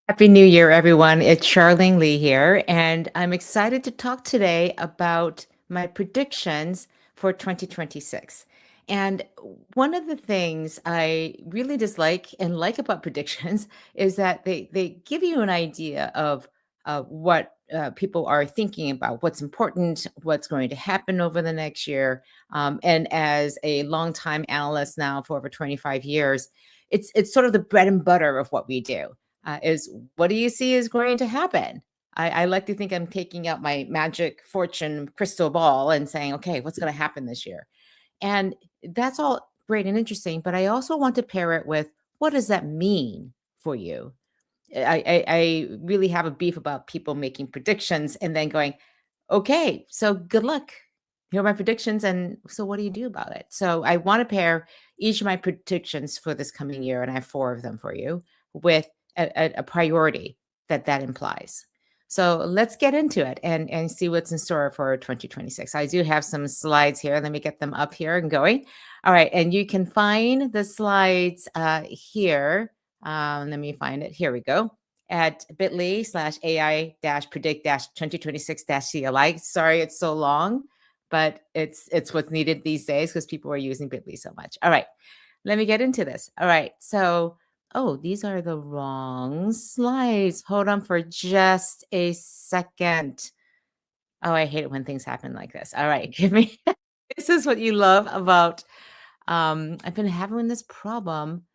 Happy New Year, everyone. It's Charlene Lee here, and I'm excited to talk today about my predictions for 2026. And one of the things I really dislike and like about predictions is that they give you an idea of what people are thinking about, what's important, what's going to happen over the next year. And as a longtime analyst now for over 25 years, it's sort of the bread and butter of what we do is what do you see is going to happen? I like to think I'm taking out my magic fortune crystal ball and saying, okay, what's going to happen this year? And that's all great and interesting. But I also want to pair it with what does that mean for you? I really have a beef about people making predictions and then going, okay, so good luck. Here are my predictions. And so what do you do about it? So I want to pair each of my predictions for this coming year, and I have four of them for you, with a priority that implies. So let's get into it and see what's in store for 2026. I do have some slides here. Let me get them up here and going. All right. And you can find the slides here. Let me find it. Here we go. At bit.ly/AI-predict-2026-CLI. Sorry, it's so long, but it's what's needed these days because people are using Bitly so much. All right. Let me get into this. All right. So oh, these are the wrong slides. Hold on for just a second. Oh, I hate it when things happen like this. All right, give me. This is what you love about. I've been having this problem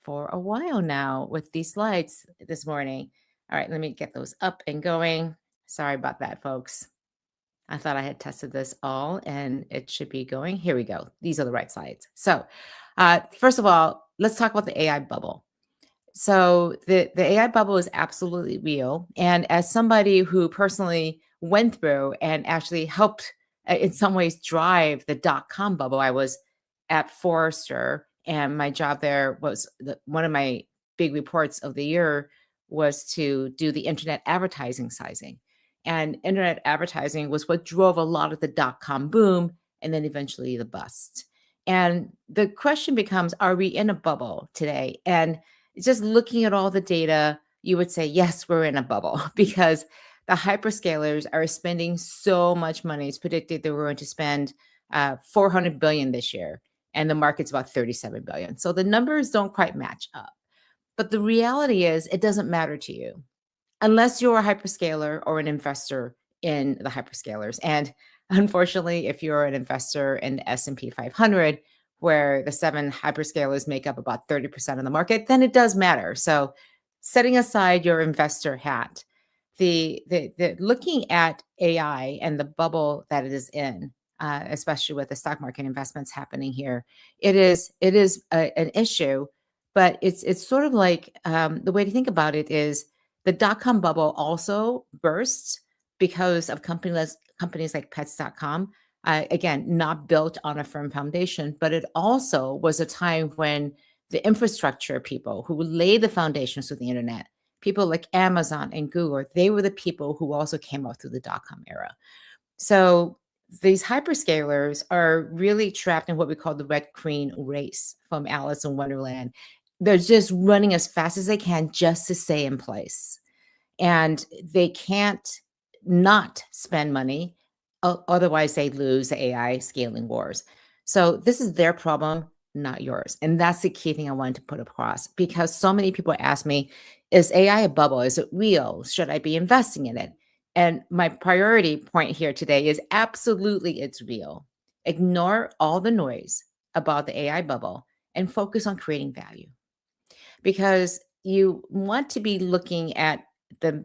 for a while now with these slides this morning. All right, let me get those up and going. Sorry about that, folks. I thought I had tested this all and it should be going. Here we go. These are the right slides. So, first of all, let's talk about the AI bubble. So the AI bubble is absolutely real. And as somebody who personally went through and actually helped in some ways drive the dot-com bubble, I was at Forrester, and my job there was one of my big reports of the year was to do the internet advertising sizing. And internet advertising was what drove a lot of the dot-com boom and then eventually the bust. And the question becomes, are we in a bubble today? And just looking at all the data, you would say, yes, we're in a bubble because the hyperscalers are spending so much money. It's predicted that we're going to spend 400 billion this year, and the market's about 37 billion. So the numbers don't quite match up. But the reality is, it doesn't matter to you unless you're a hyperscaler or an investor in the hyperscalers. And unfortunately, if you're an investor in the S&P 500, where the seven hyperscalers make up about 30% of the market, then it does matter. So setting aside your investor hat, the looking at AI and the bubble that it is in, especially with the stock market investments happening here, an issue, but it's sort of like the way to think about it is the dot-com bubble also burst because of companies like Pets.com. Again, not built on a firm foundation, but it also was a time when the infrastructure people who laid the foundations of the internet, people like Amazon and Google, they were the people who also came up through the dot-com era. So these hyperscalers are really trapped in what we call the red queen race from Alice in Wonderland. They're just running as fast as they can just to stay in place. And they can't not spend money. Otherwise, they lose the AI scaling wars. So this is their problem, not yours. And that's the key thing I wanted to put across because so many people ask me, is AI a bubble? Is it real? Should I be investing in it? And my priority point here today is absolutely it's real. Ignore all the noise about the AI bubble and focus on creating value because you want to be looking at the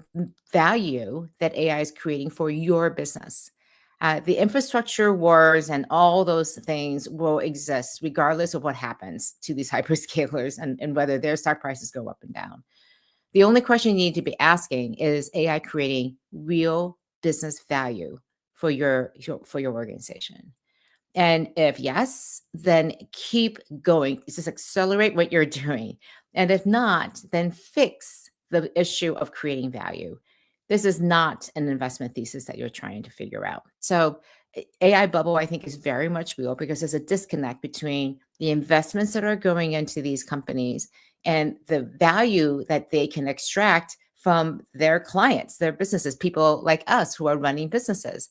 value that AI is creating for your business. The infrastructure wars and all those things will exist regardless of what happens to these hyperscalers and whether their stock prices go up and down. The only question you need to be asking is AI creating real business value for your organization? And if yes, then keep going. Just accelerate what you're doing. And if not, then fix the issue of creating value. This is not an investment thesis that you're trying to figure out. So, AI bubble, I think, is very much real because there's a disconnect between the investments that are going into these companies and the value that they can extract from their clients, their businesses, people like us who are running businesses.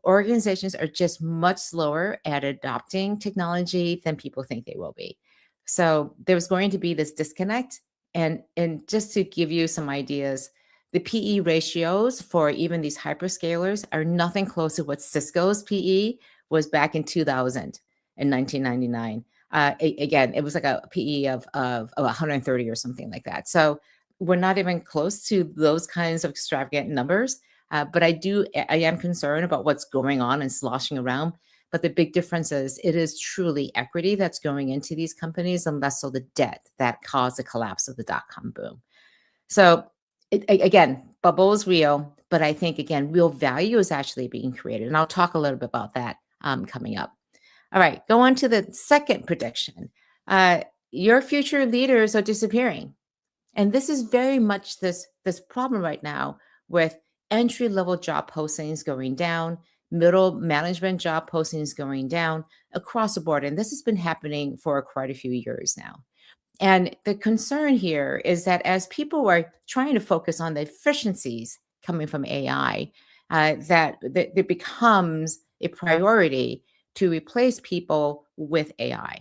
Organizations are just much slower at adopting technology than people think they will be. So there's going to be this disconnect. And just to give you some ideas, the PE ratios for even these hyperscalers are nothing close to what Cisco's PE was back in 2000 and 1999. Again, it was like a PE of 130 or something like that. So we're not even close to those kinds of extravagant numbers. But I am concerned about what's going on and sloshing around. But the big difference is it is truly equity that's going into these companies and less so the debt that caused the collapse of the dot-com boom. So again, bubble is real, but I think again, real value is actually being created. And I'll talk a little bit about that coming up. All right, go on to the second prediction. Your future leaders are disappearing. And this is very much this problem right now with entry level job postings going down, middle management job postings going down across the board. And this has been happening for quite a few years now. And the concern here is that as people are trying to focus on the efficiencies coming from AI, that it becomes a priority to replace people with AI.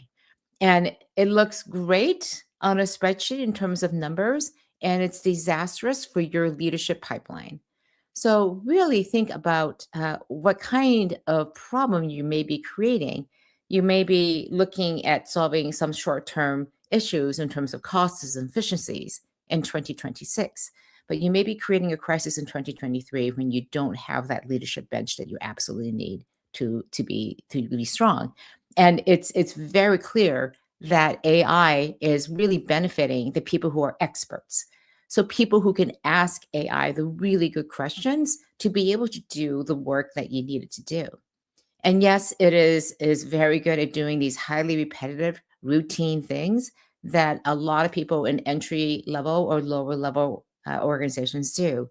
And it looks great on a spreadsheet in terms of numbers, and it's disastrous for your leadership pipeline. So, really think about what kind of problem you may be creating. You may be looking at solving some short term issues in terms of costs and efficiencies in 2026, but you may be creating a crisis in 2023 when you don't have that leadership bench that you absolutely need to be strong. And it's very clear that AI is really benefiting the people who are experts. So people who can ask AI the really good questions to be able to do the work that you need it to do. And yes, it is very good at doing these highly repetitive, routine things that a lot of people in entry level or lower level organizations do.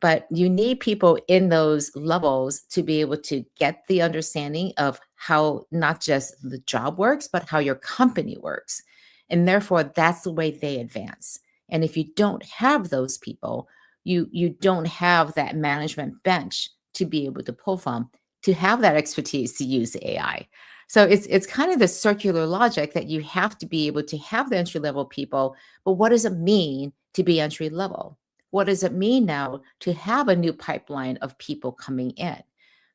But you need people in those levels to be able to get the understanding of how not just the job works, but how your company works. And therefore, that's the way they advance. And if you don't have those people, you don't have that management bench to be able to pull from to have that expertise to use the AI. So it's kind of the circular logic that you have to be able to have the entry level people, but what does it mean to be entry level? What does it mean now to have a new pipeline of people coming in?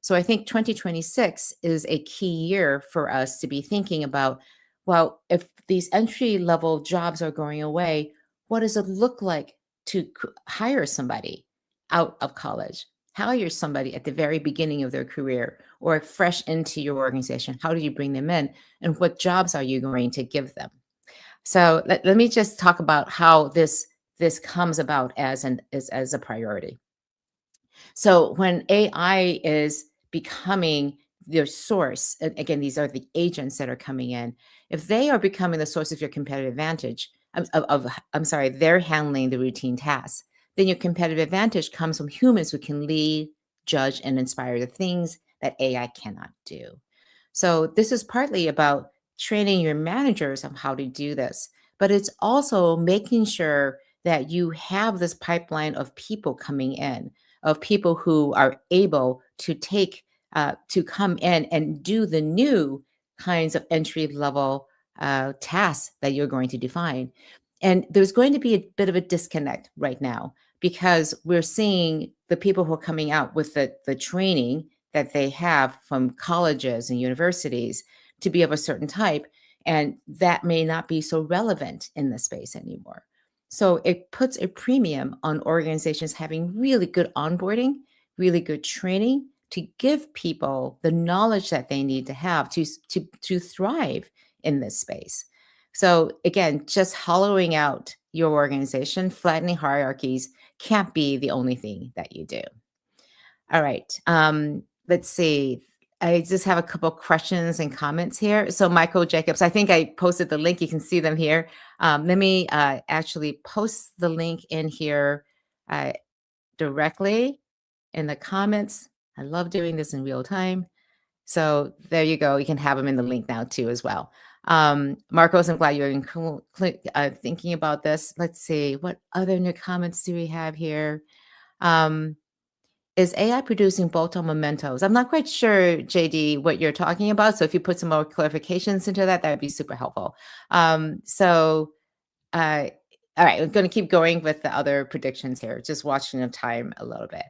So I think 2026 is a key year for us to be thinking about, well, if these entry level jobs are going away, what does it look like to hire somebody out of college? Hire somebody at the very beginning of their career or fresh into your organization? How do you bring them in? And what jobs are you going to give them? So let me just talk about how this comes about as a priority. So when AI is becoming your source, again, these are the agents that are coming in. If they are becoming the source of your competitive advantage, I'm sorry, they're handling the routine tasks, then your competitive advantage comes from humans who can lead, judge, and inspire the things that AI cannot do. So this is partly about training your managers on how to do this, but it's also making sure that you have this pipeline of people coming in, of people who are able to to come in and do the new kinds of entry level tasks that you're going to define. And there's going to be a bit of a disconnect right now because we're seeing the people who are coming out with the training that they have from colleges and universities to be of a certain type. And that may not be so relevant in the space anymore. So it puts a premium on organizations having really good onboarding, really good training to give people the knowledge that they need to have to thrive in this space. So again, just hollowing out your organization, flattening hierarchies can't be the only thing that you do. All right. Let's see. I just have a couple questions and comments here. So Michael Jacobs, I think I posted the link. You can see them here. Let me actually post the link in here uh, directly in the comments. I love doing this in real time. So there you go. You can have them in the link now too as well. Marcos, I'm glad you're thinking about this. Let's see, what other new comments do we have here? Um, is AI producing bolt-on mementos? I'm not quite sure, JD, what you're talking about. So if you put some more clarifications into that, that would be super helpful. Uh, all right, I'm going to keep going with the other predictions here, just watching the time a little bit.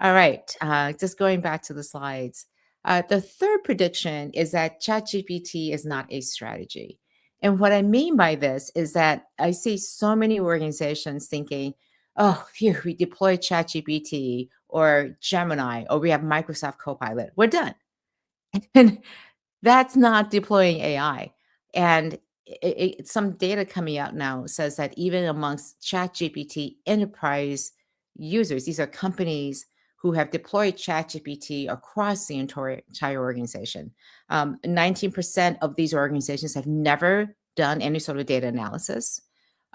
All right, just going back to the slides. The third prediction is that ChatGPT is not a strategy. And what I mean by this is that I see so many organizations thinking, oh, phew, we deploy ChatGPT or Gemini, or we have Microsoft Copilot. We're done. And that's not deploying AI. And some data coming out now says that even amongst ChatGPT enterprise users, these are companies who have deployed ChatGPT across the entire organization. 19% of these organizations have never done any sort of data analysis.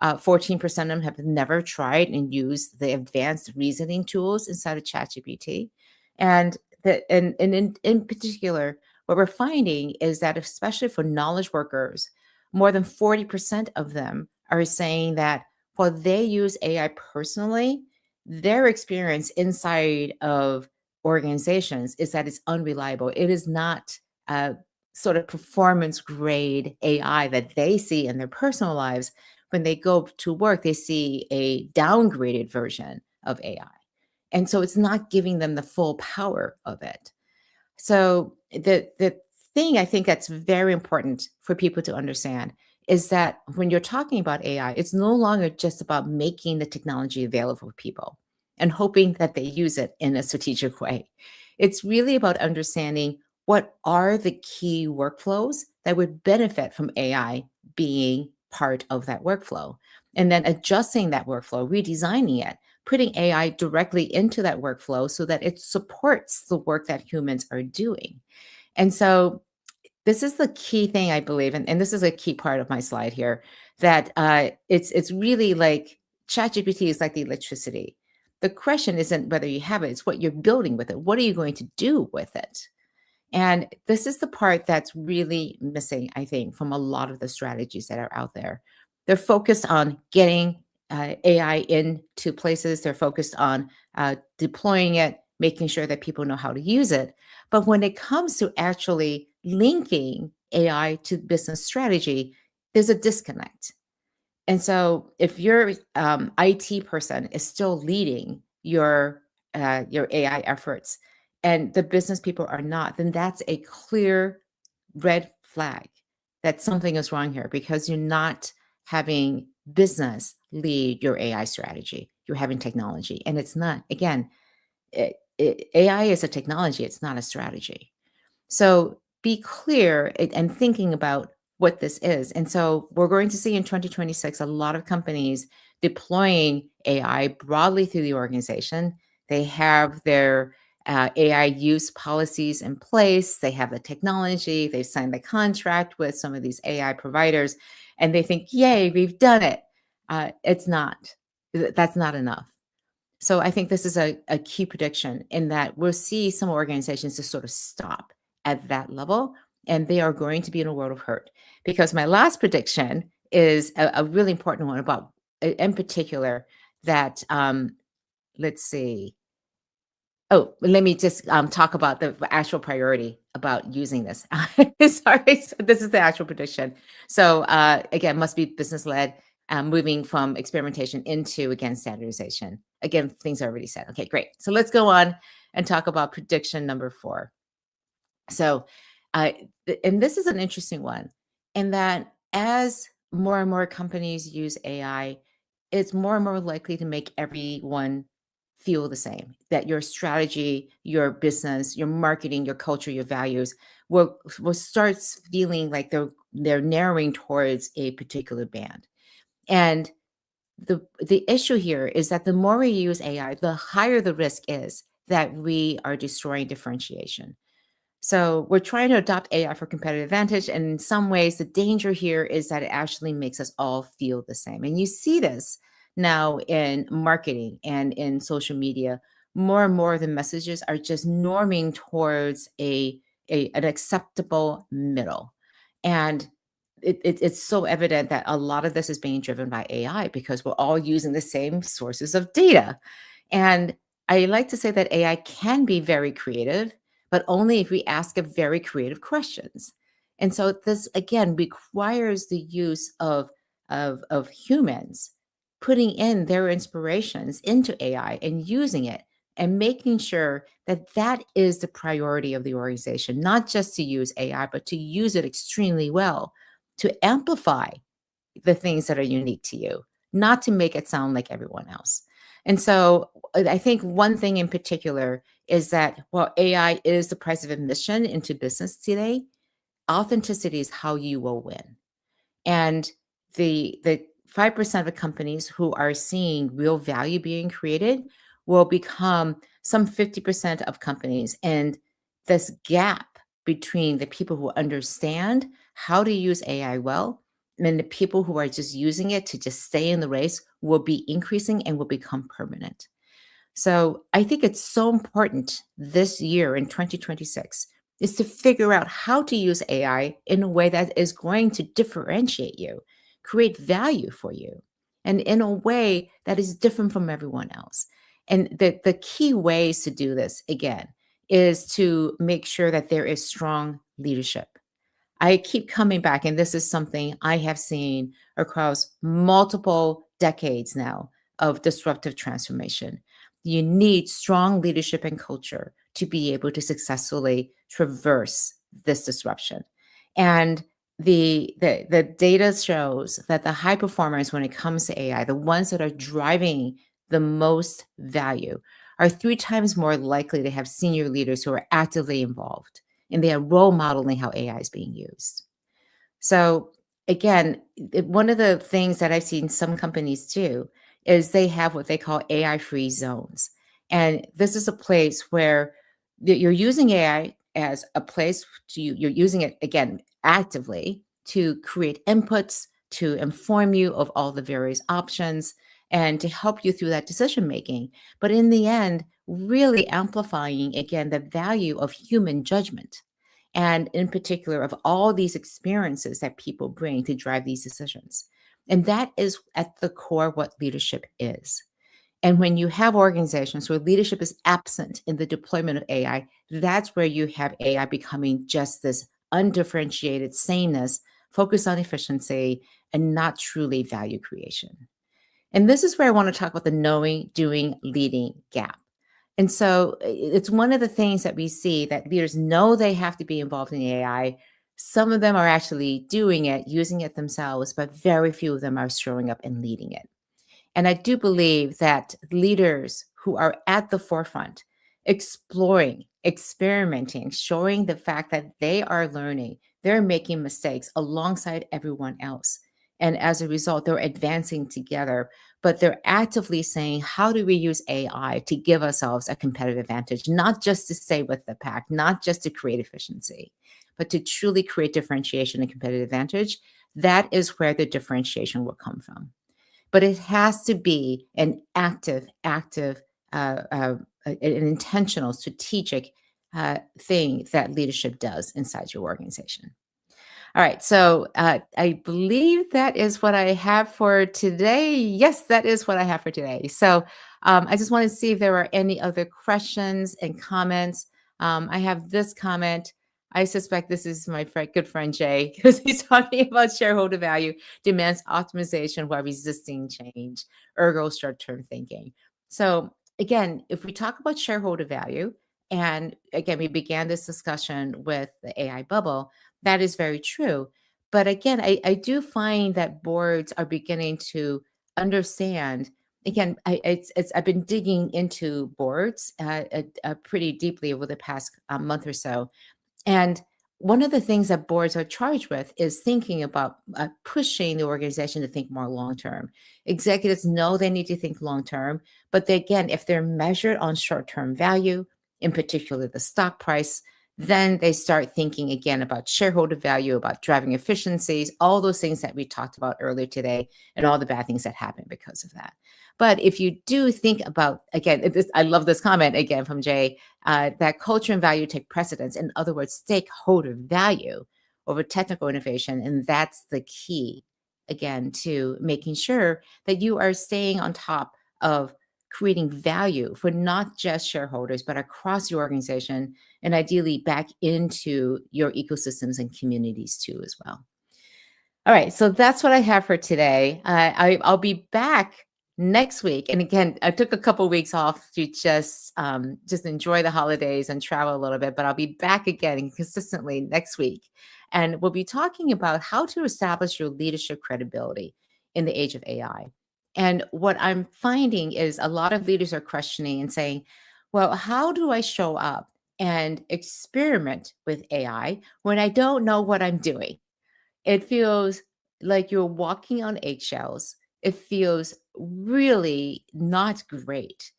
14% of them have never tried and used the advanced reasoning tools inside of ChatGPT. And in particular, what we're finding is that, especially for knowledge workers, more than 40% of them are saying that while they use AI personally, their experience inside of organizations is that it's unreliable. It is not a sort of performance grade AI that they see in their personal lives. When they go to work, they see a downgraded version of AI. And so it's not giving them the full power of it. So the thing I think that's very important for people to understand is that when you're talking about AI, it's no longer just about making the technology available for people and hoping that they use it in a strategic way. It's really about understanding what are the key workflows that would benefit from AI being part of that workflow, and then adjusting that workflow, redesigning it, putting AI directly into that workflow so that it supports the work that humans are doing. And so this is the key thing I believe, and this is a key part of my slide here, that it's really like ChatGPT is like the electricity. The question isn't whether you have it, it's what you're building with it. What are you going to do with it? And this is the part that's really missing, I think, from a lot of the strategies that are out there. They're focused on getting AI into places, they're focused on deploying it, making sure that people know how to use it. But when it comes to actually linking AI to business strategy, there's a disconnect. And so if your IT person is still leading your AI efforts and the business people are not, then that's a clear red flag that something is wrong here because you're not having business lead your AI strategy. You're having technology, and it's not. Again, AI is a technology. It's not a strategy. So be clear and thinking about what this is. And so we're going to see in 2026 a lot of companies deploying AI broadly through the organization. They have their AI use policies in place, they have the technology, they've signed the contract with some of these AI providers, and they think, yay, we've done it. It's not. That's not enough. So I think this is a key prediction in that we'll see some organizations just sort of stop at that level, and they are going to be in a world of hurt. Because my last prediction is a really important one about, in particular, that let's see. Oh, let me just talk about the actual priority about using this. Sorry, so this is the actual prediction. So again, must be business led, moving from experimentation into again standardization. Again, things are already said. Okay, great. So let's go on and talk about prediction number 4. So, and this is an interesting one, in that as more and more companies use AI, it's more and more likely to make everyone feel the same. That your strategy, your business, your marketing, your culture, your values will start feeling like they're narrowing towards a particular band. And the issue here is that the more we use AI, the higher the risk is that we are destroying differentiation. So we're trying to adopt AI for competitive advantage. And in some ways, the danger here is that it actually makes us all feel the same. And you see this now in marketing and in social media. More and more of the messages are just norming towards an acceptable middle. And it's so evident that a lot of this is being driven by AI because we're all using the same sources of data. And I like to say that AI can be very creative, but only if we ask it very creative questions. And so this again requires the use of humans putting in their inspirations into AI and using it and making sure that that is the priority of the organization, not just to use AI, but to use it extremely well to amplify the things that are unique to you, not to make it sound like everyone else. And so I think one thing in particular is that while AI is the price of admission into business today, authenticity is how you will win. And the 5% of companies who are seeing real value being created will become some 50% of companies. And this gap between the people who understand how to use AI well and the people who are just using it to just stay in the race will be increasing and will become permanent. So I think it's so important this year in 2026 is to figure out how to use AI in a way that is going to differentiate you, create value for you, and in a way that is different from everyone else. And the key ways to do this, again, is to make sure that there is strong leadership. I keep coming back, and this is something I have seen across multiple decades now of disruptive transformation. You need strong leadership and culture to be able to successfully traverse this disruption. And the data shows that the high performers when it comes to AI, the ones that are driving the most value, are 3 times more likely to have senior leaders who are actively involved and they are role modeling how AI is being used. So again, one of the things that I've seen some companies do is they have what they call AI free zones. And this is a place where you're using AI as a place to you're using it again actively to create inputs to inform you of all the various options and to help you through that decision making. But in the end, really amplifying again the value of human judgment and in particular of all these experiences that people bring to drive these decisions. And that is at the core what leadership is. And when you have organizations where leadership is absent in the deployment of AI, that's where you have AI becoming just this undifferentiated sameness, focused on efficiency, and not truly value creation. And this is where I want to talk about the knowing, doing, leading gap. And so it's one of the things that we see that leaders know they have to be involved in AI. Some of them are actually doing it, using it themselves, but very few of them are showing up and leading it. And I do believe that leaders who are at the forefront, exploring, experimenting, showing the fact that they are learning, they're making mistakes alongside everyone else. And as a result, they're advancing together, but they're actively saying, how do we use AI to give ourselves a competitive advantage, not just to stay with the pack, not just to create efficiency, but to truly create differentiation and competitive advantage? That is where the differentiation will come from, but it has to be an active, an intentional, strategic thing that leadership does inside your organization. All right, so I believe that is what I have for today. Yes, that is what I have for today. So I just want to see if there are any other questions and comments. I have this comment. I suspect this is my good friend Jay because he's talking about shareholder value demands optimization while resisting change, ergo short-term thinking. So again, if we talk about shareholder value, and again, we began this discussion with the AI bubble, that is very true. But again, I do find that boards are beginning to understand. Again, I've been digging into boards pretty deeply over the past month or so, and one of the things that boards are charged with is thinking about pushing the organization to think more long term. Executives know they need to think long term, but they, again, if they're measured on short term value, in particular the stock price, then they start thinking again about shareholder value, about driving efficiencies, all those things that we talked about earlier today, and all the bad things that happen because of that. But if you do think about, again, I love this comment again from Jay, that culture and value take precedence. In other words, stakeholder value over technical innovation. And that's the key, again, to making sure that you are staying on top of creating value for not just shareholders, but across your organization and ideally back into your ecosystems and communities too, as well. All right, so that's what I have for today. I'll be back next week, and again, I took a couple weeks off to just enjoy the holidays and travel a little bit. But I'll be back again consistently next week, and we'll be talking about how to establish your leadership credibility in the age of AI. And what I'm finding is a lot of leaders are questioning and saying, "Well, how do I show up and experiment with AI when I don't know what I'm doing?" It feels like you're walking on eggshells. It feels really not great.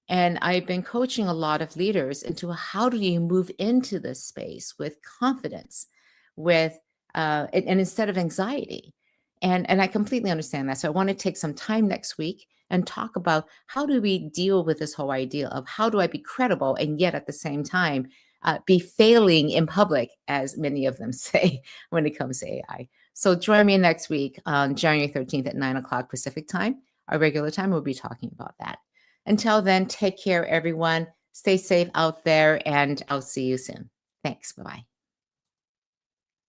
And I've been coaching a lot of leaders into how do you move into this space with confidence, with and instead of anxiety. And I completely understand that. So I want to take some time next week and talk about how do we deal with this whole idea of how do I be credible and yet at the same time be failing in public, as many of them say when it comes to AI. So join me next week on January 13th at 9 o'clock Pacific time, our regular time. We'll be talking about that. Until then, take care, everyone. Stay safe out there, and I'll see you soon. Thanks. Bye bye.